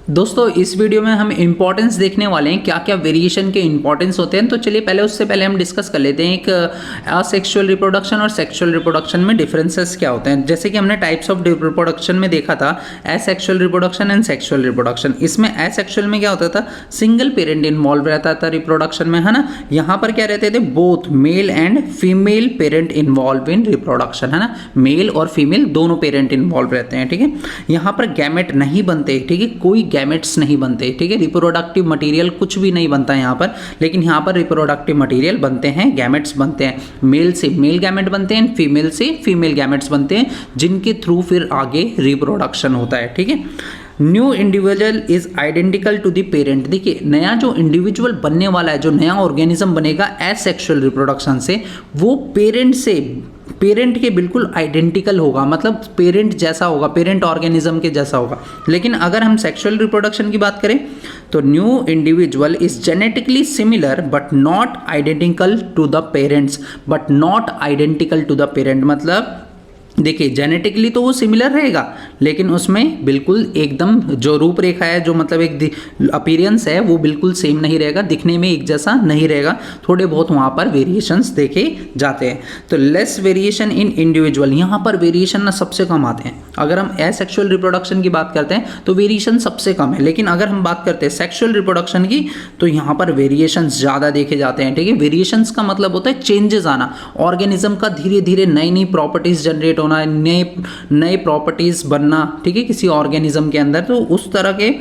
दोस्तों इस वीडियो में हम इंपॉर्टेंस देखने वाले हैं, क्या क्या वेरिएशन के इंपॉर्टेंस होते हैं। तो चलिए उससे पहले हम डिस्कस कर लेते हैं एक असेक्सुअल रिप्रोडक्शन और सेक्सुअल रिप्रोडक्शन में डिफरेंसेस क्या होते हैं। जैसे कि हमने टाइप्स ऑफ रिप्रोडक्शन में देखा था asexual reproduction and sexual reproduction. इसमें एसेक्सुअल में क्या होता था, सिंगल पेरेंट इन्वॉल्व रहता था रिप्रोडक्शन में, है ना। यहाँ पर क्या रहते थे, both male and female parent involve in reproduction, है ना। मेल और फीमेल दोनों पेरेंट इन्वॉल्व रहते हैं, ठीक है। यहाँ पर गैमेट नहीं बनते, ठीक है, कोई गैमेट्स नहीं बनते, ठीक है। रिप्रोडक्टिव मटेरियल कुछ भी नहीं बनता यहाँ पर, लेकिन यहाँ पर रिप्रोडक्टिव मटेरियल बनते हैं, गैमेट्स बनते हैं। मेल से मेल गैमेट बनते हैं, फीमेल से फीमेल गैमेट्स बनते हैं, जिनके थ्रू फिर आगे रिप्रोडक्शन होता है, ठीक है। New individual is identical to the parent. देखिए नया जो इंडिविजुअल बनने वाला है, जो नया ऑर्गेनिज्म बनेगा एसेक्सुअल रिप्रोडक्शन से, वो पेरेंट के बिल्कुल आइडेंटिकल होगा, मतलब पेरेंट जैसा होगा, पेरेंट ऑर्गेनिज्म के जैसा होगा। लेकिन अगर हम सेक्सुअल रिप्रोडक्शन की बात करें तो new individual is genetically similar but not identical to the parents, but not identical to the parent. मतलब देखिए जेनेटिकली तो वो सिमिलर रहेगा, लेकिन उसमें बिल्कुल एकदम जो रूपरेखा है, जो मतलब एक अपीयरेंस है, वो बिल्कुल सेम नहीं रहेगा, दिखने में एक जैसा नहीं रहेगा, थोड़े बहुत वहाँ पर वेरिएशंस देखे जाते हैं। तो लेस वेरिएशन इन इंडिविजुअल, यहाँ पर वेरिएशन ना सबसे कम आते हैं। अगर हम एसेक्सुअल रिप्रोडक्शन की बात करते हैं तो वेरिएशन सबसे कम है, लेकिन अगर हम बात करते हैं सेक्सुअल रिप्रोडक्शन की तो यहाँ पर वेरिएशंस ज़्यादा देखे जाते हैं, ठीक है। वेरिएशंस का मतलब होता है चेंजेस आना, ऑर्गेनिज्म का धीरे धीरे नई नई प्रॉपर्टीज जनरेट होना, नए प्रॉपर्टीज बनना, ठीक है, किसी ऑर्गेनिज्म के अंदर। तो उस तरह के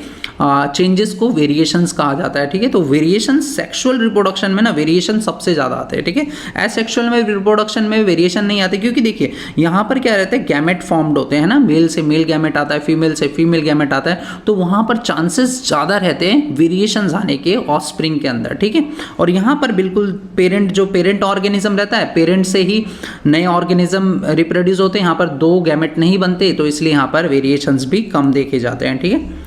चेंजेस को वेरिएशंस कहा जाता है, ठीक है। तो वेरिएशन सेक्सुअल रिप्रोडक्शन में ना वेरिएशन सबसे ज़्यादा आते हैं, ठीक है। एसेक्सुअल में रिप्रोडक्शन में वेरिएशन नहीं आते, क्योंकि देखिए यहाँ पर क्या रहता है, गैमेट फॉर्म्ड होते हैं ना, मेल से मेल गैमेट आता है, फीमेल से फीमेल गैमेट आता है, तो वहाँ पर चांसेस ज़्यादा रहते हैं वेरिएशंस आने के ऑफस्प्रिंग के अंदर, ठीक है। और यहाँ पर बिल्कुल जो पेरेंट ऑर्गेनिज्म रहता है, पेरेंट से ही नए ऑर्गेनिज्म रिप्रोड्यूस होते हैं, यहाँ पर दो गैमेट नहीं बनते, तो इसलिए यहाँ पर वेरिएशंस भी कम देखे जाते हैं, ठीक है।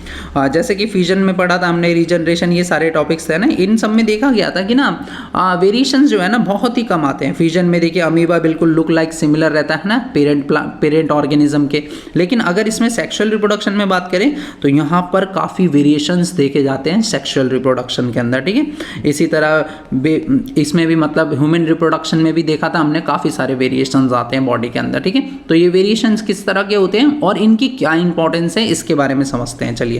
जैसे कि फ्यूजन में पढ़ा था हमने, रीजनरेशन, ये सारे टॉपिक्स थे ना, इन सब में देखा गया था कि ना वेरिएशंस जो है ना बहुत ही कम आते हैं। फ्यूजन में देखिए अमीबा बिल्कुल लुक लाइक सिमिलर रहता है ना पेरेंट ऑर्गेनिज्म के, लेकिन अगर इसमें सेक्सुअल रिप्रोडक्शन में बात करें तो यहाँ पर काफ़ी वेरिएशंस देखे जाते हैं सेक्सुअल रिप्रोडक्शन के अंदर, ठीक है। इसी तरह इसमें भी मतलब ह्यूमन रिप्रोडक्शन में भी देखा था हमने, काफ़ी सारे वेरिएशंस आते हैं बॉडी के अंदर, ठीक है। तो ये वेरिएशंस किस तरह के होते हैं और इनकी क्या इंपॉर्टेंस है, इसके बारे में समझते हैं। चलिए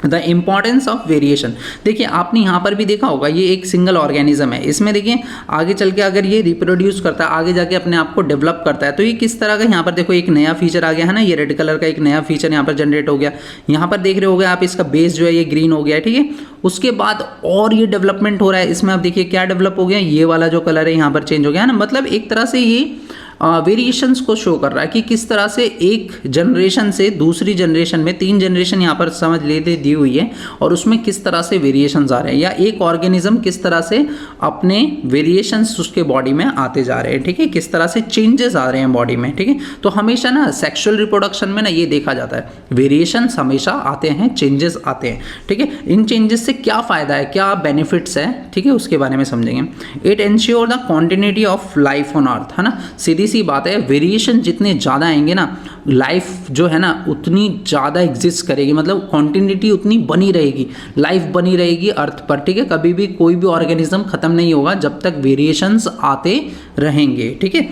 द इम्पॉर्टेंस ऑफ वेरिएशन। देखिए आपने यहाँ पर भी देखा होगा, ये एक सिंगल ऑर्गेनिज्म है, इसमें देखिए आगे चल के अगर ये रिप्रोड्यूस करता है, आगे जाके अपने आप को डेवलप करता है, तो ये किस तरह का, यहाँ पर देखो एक नया फीचर आ गया है ना, ये रेड कलर का एक नया फीचर यहाँ पर जनरेट हो गया। यहाँ पर देख रहे होगे आप, इसका बेस जो है ये ग्रीन हो गया है, ठीक है। उसके बाद और ये डेवलपमेंट हो रहा है, इसमें आप देखिए क्या डेवलप हो गया, ये वाला जो कलर है यहाँ पर चेंज हो गया है ना। मतलब एक तरह से ये वेरिएशंस को शो कर रहा है कि किस तरह से एक जनरेशन से दूसरी जनरेशन में, 3 जनरेशन यहाँ पर समझ लेते दी हुई है, और उसमें किस तरह से वेरिएशंस आ रहे हैं, या एक ऑर्गेनिज्म किस तरह से अपने वेरिएशंस उसके बॉडी में आते जा रहे हैं, ठीक है, किस तरह से चेंजेस आ रहे हैं बॉडी में, ठीक है। तो हमेशा ना सेक्सुअल रिप्रोडक्शन में ना ये देखा जाता है, वेरिएशंस हमेशा आते हैं, चेंजेस आते हैं, ठीक है। इन चेंजेस से क्या फ़ायदा है, क्या बेनिफिट्स है, ठीक है, उसके बारे में समझेंगे। It ensure the continuity of life on earth, है ना। सीधी सी बात है, वेरिएशन जितने ज़्यादा आएंगे ना, लाइफ जो है ना उतनी ज़्यादा एग्जिस्ट करेगी, मतलब कॉन्टिन्यूटी उतनी बनी रहेगी, लाइफ बनी रहेगी अर्थ पर, ठीक है। कभी भी कोई भी ऑर्गेनिज्म खत्म नहीं होगा जब तक वेरिएशंस आते रहेंगे, ठीक है।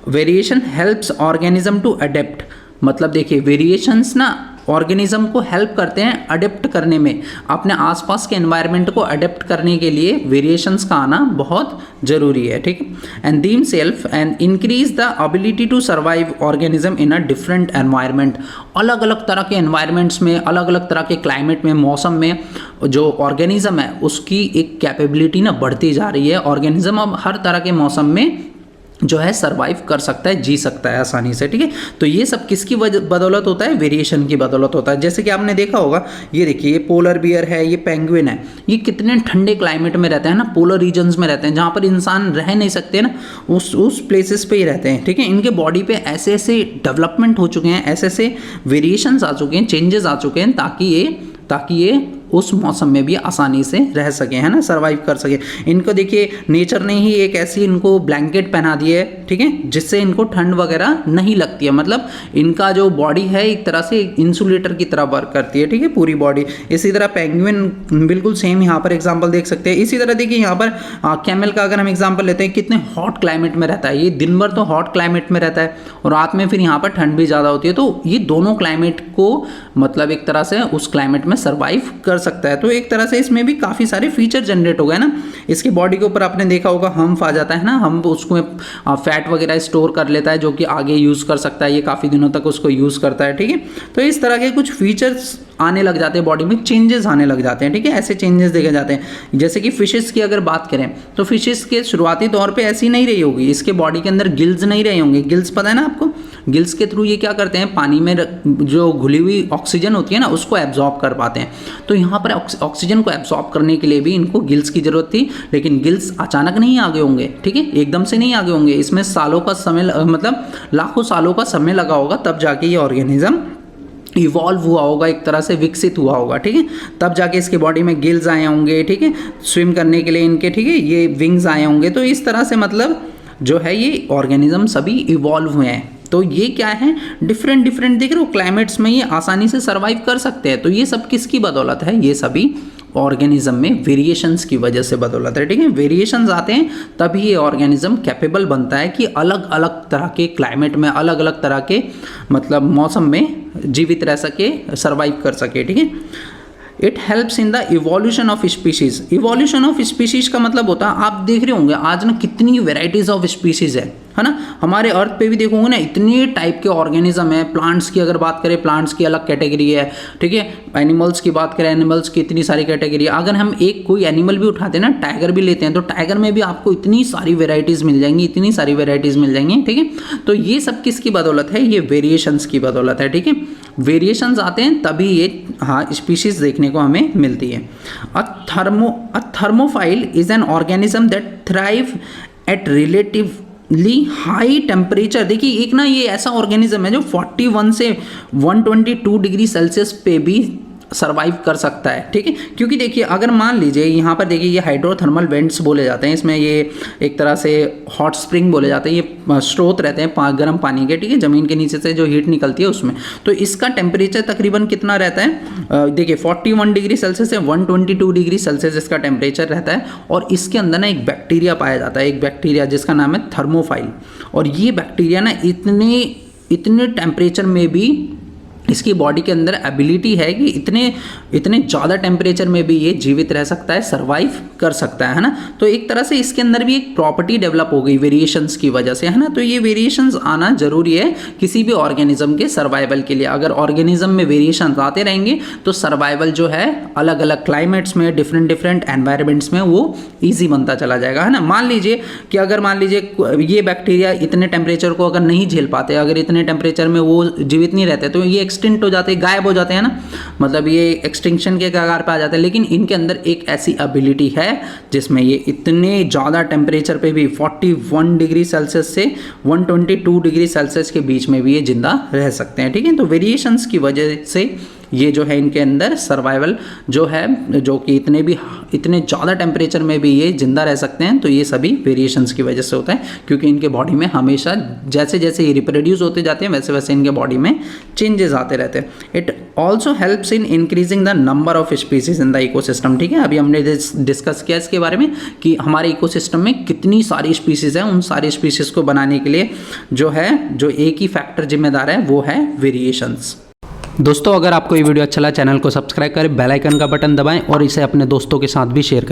Variation helps organism to adapt, मतलब देखिए वेरिएशंस ना ऑर्गेनिज्म को हेल्प करते हैं अडेप्ट करने में, अपने आसपास के एनवायरनमेंट को अडेप्ट करने के लिए वेरिएशंस का आना बहुत ज़रूरी है, ठीक है। And them self and increase the ability to survive organism in a different environment. अलग अलग तरह के एनवायरनमेंट्स में, अलग अलग तरह के क्लाइमेट में, मौसम में जो ऑर्गेनिज्म है उसकी एक कैपेबिलिटी ना बढ़ती जा रही है। ऑर्गेनिज्म अब हर तरह के मौसम में जो है सर्वाइव कर सकता है, जी सकता है आसानी से, ठीक है। तो ये सब किसकी बदौलत होता है, वेरिएशन की बदौलत होता है। जैसे कि आपने देखा होगा, ये देखिए ये पोलर बियर है, ये पेंगुइन है, ये कितने ठंडे क्लाइमेट में रहते हैं ना, पोलर रीजन्स में रहते हैं, जहाँ पर इंसान रह नहीं सकते ना, उस प्लेसेस पे ही रहते हैं, ठीक है। इनके बॉडी पे ऐसे ऐसे डेवलपमेंट हो चुके हैं, ऐसे ऐसे वेरिएशंस आ चुके हैं, चेंजेस आ चुके हैं, ताकि ये उस मौसम में भी आसानी से रह सके, है ना, सर्वाइव कर सके। इनको देखिए नेचर ने ही एक ऐसी इनको ब्लैंकेट पहना दी है, ठीक है, जिससे इनको ठंड वगैरह नहीं लगती है। मतलब इनका जो बॉडी है एक तरह से इंसुलेटर की तरह वर्क करती है, ठीक है, पूरी बॉडी। इसी तरह पेंगुइन बिल्कुल सेम यहाँ पर एग्जाम्पल देख सकते हैं। इसी तरह देखिए यहाँ पर कैमल का अगर हम एग्जाम्पल लेते हैं, कितने हॉट क्लाइमेट में रहता है, ये दिन भर तो हॉट क्लाइमेट में रहता है और रात में फिर यहाँ पर ठंड भी ज़्यादा होती है। तो ये दोनों क्लाइमेट को मतलब एक तरह से उस क्लाइमेट में सर्वाइव कर सकता है। तो एक तरह से इसमें भी काफ़ी सारे फीचर जनरेट हो गए ना। इसकी बॉडी के ऊपर आपने देखा होगा हम्फ आ जाता है ना, हम उसको फैट वगैरह स्टोर कर लेता है जो कि आगे यूज़ कर सकता है, ये काफ़ी दिनों तक उसको यूज़ करता है, ठीक है। तो इस तरह के कुछ फीचर्स आने लग जाते हैं बॉडी में, चेंजेस आने लग जाते हैं, ठीक है, ऐसे चेंजेस देखे जाते हैं। जैसे कि फिशेस की अगर बात करें तो फिशेस के शुरुआती तौर पे ऐसी नहीं रही होगी, इसके बॉडी के अंदर गिल्स नहीं रहे होंगे। गिल्स पता है ना आपको, गिल्स के थ्रू ये क्या करते हैं, पानी में जो घुली हुई ऑक्सीजन होती है ना उसको एब्जॉर्ब कर पाते हैं। तो यहाँ पर ऑक्सीजन को एब्जॉर्ब करने के लिए भी इनको गिल्स की जरूरत थी, लेकिन गिल्स अचानक नहीं आगे होंगे, ठीक है, एकदम से नहीं आगे होंगे। इसमें सालों का समय मतलब लाखों सालों का समय लगा होगा, तब जाके ये ऑर्गेनिज्म इवॉल्व हुआ होगा, एक तरह से विकसित हुआ होगा, ठीक है, तब जाके इसके बॉडी में गिल्स आए होंगे, ठीक है, स्विम करने के लिए इनके, ठीक है, ये विंग्स आए होंगे। तो इस तरह से मतलब जो है ये ऑर्गेनिज्म सभी इवॉल्व हुए हैं। तो ये क्या है, डिफरेंट देख रहे हो क्लाइमेट्स में ये आसानी से सर्वाइव कर सकते हैं। तो ये सब किसकी बदौलत है, ये सभी ऑर्गेनिज्म में वेरिएशंस की वजह से बदौलत है, ठीक है। वेरिएशंस आते हैं तभी ये ऑर्गेनिज्म कैपेबल बनता है कि अलग अलग तरह के क्लाइमेट में, अलग अलग तरह के मतलब मौसम में जीवित रह सके, सर्वाइव कर सके, ठीक है। It helps in the evolution of species. Evolution of species का मतलब होता है, आप देख रहे होंगे आज ना कितनी वेराइटीज ऑफ स्पीशीज है ना। हमारे अर्थ पे भी देखोगे ना इतने टाइप के ऑर्गेनिज्म है। प्लांट्स की अगर बात करें, प्लांट्स की अलग कैटेगरी है, ठीक है। एनिमल्स की बात करें, एनिमल्स की इतनी सारी कैटेगरी है। अगर हम एक कोई एनिमल भी उठाते हैं ना, टाइगर भी लेते हैं, तो टाइगर में भी आपको इतनी सारी वेराइटीज मिल जाएंगी, इतनी सारी वेराइटीज मिल जाएंगी, ठीक है। तो ये सब किसकी बदौलत है, ये वेरिएशंस की बदौलत है, ठीक है। वेरिएशंस आते हैं तभी ये स्पीशीज देखने को हमें मिलती है। A thermophile is an organism that thrive at relatively high temperature. देखिए एक ना ये ऐसा ऑर्गेनिज्म है जो 41 से 122 डिग्री सेल्सियस पे भी सर्वाइव कर सकता है, ठीक है। क्योंकि देखिए अगर मान लीजिए यहाँ पर देखिए ये हाइड्रोथर्मल वेंट्स बोले जाते हैं, इसमें ये एक तरह से हॉट स्प्रिंग बोले जाते हैं, ये स्रोत रहते हैं गर्म पानी के, ठीक है, ज़मीन के नीचे से जो हीट निकलती है उसमें। तो इसका टेम्परेचर तकरीबन कितना रहता है, देखिए 41 डिग्री सेल्सियस से 122 डिग्री सेल्सियस इसका टेम्परेचर रहता है। और इसके अंदर ना एक बैक्टीरिया पाया जाता है, एक बैक्टीरिया जिसका नाम है थर्मोफाइल। और ये बैक्टीरिया ना इतने टेम्परेचर में भी इसकी बॉडी के अंदर एबिलिटी है कि इतने ज़्यादा टेम्परेचर में भी ये जीवित रह सकता है, सर्वाइव कर सकता है ना। तो एक तरह से इसके अंदर भी एक प्रॉपर्टी डेवलप हो गई वेरिएशंस की वजह से, है ना। तो ये वेरिएशंस आना जरूरी है किसी भी ऑर्गेनिज्म के सर्वाइवल के लिए। अगर ऑर्गेनिज्म में वेरिएशंस आते रहेंगे तो सर्वाइवल जो है अलग अलग क्लाइमेट्स में, डिफरेंट एनवायरमेंट्स में वो ईजी बनता चला जाएगा, है ना। मान लीजिए कि अगर मान लीजिए ये बैक्टीरिया इतने टेम्परेचर को अगर नहीं झेल पाते, अगर इतने टेम्परेचर में वो जीवित नहीं रहते, तो ये एक्सटिंक्ट हो जाते हैं, गायब हो जाते हैं ना, मतलब ये एक्सटिंक्शन के कगार पे आ जाते हैं। लेकिन इनके अंदर एक ऐसी एबिलिटी है जिसमें ये इतने ज़्यादा टेम्परेचर पे भी 41 डिग्री सेल्सियस से 122 डिग्री सेल्सियस के बीच में भी ये जिंदा रह सकते हैं, ठीक है। तो वेरिएशंस की वजह से ये जो है इनके अंदर सर्वाइवल जो है, जो कि इतने ज़्यादा टेम्परेचर में भी ये जिंदा रह सकते हैं, तो ये सभी वेरिएशंस की वजह से होता है। क्योंकि इनके बॉडी में हमेशा जैसे जैसे ये रिप्रोड्यूस होते जाते हैं वैसे वैसे इनके बॉडी में चेंजेस आते रहते हैं। It also helps in increasing the number of species in the ecosystem, ठीक है। अभी हमने डिस्कस किया इसके बारे में कि हमारे इकोसिस्टम में कितनी सारी स्पीसीज हैं, उन सारी स्पीसीज को बनाने के लिए जो एक ही फैक्टर जिम्मेदार है वो है वेरिएशंस। दोस्तों अगर आपको ये वीडियो अच्छा लगा, चैनल को सब्सक्राइब करें, बेल आइकन का बटन दबाएं और इसे अपने दोस्तों के साथ भी शेयर करें।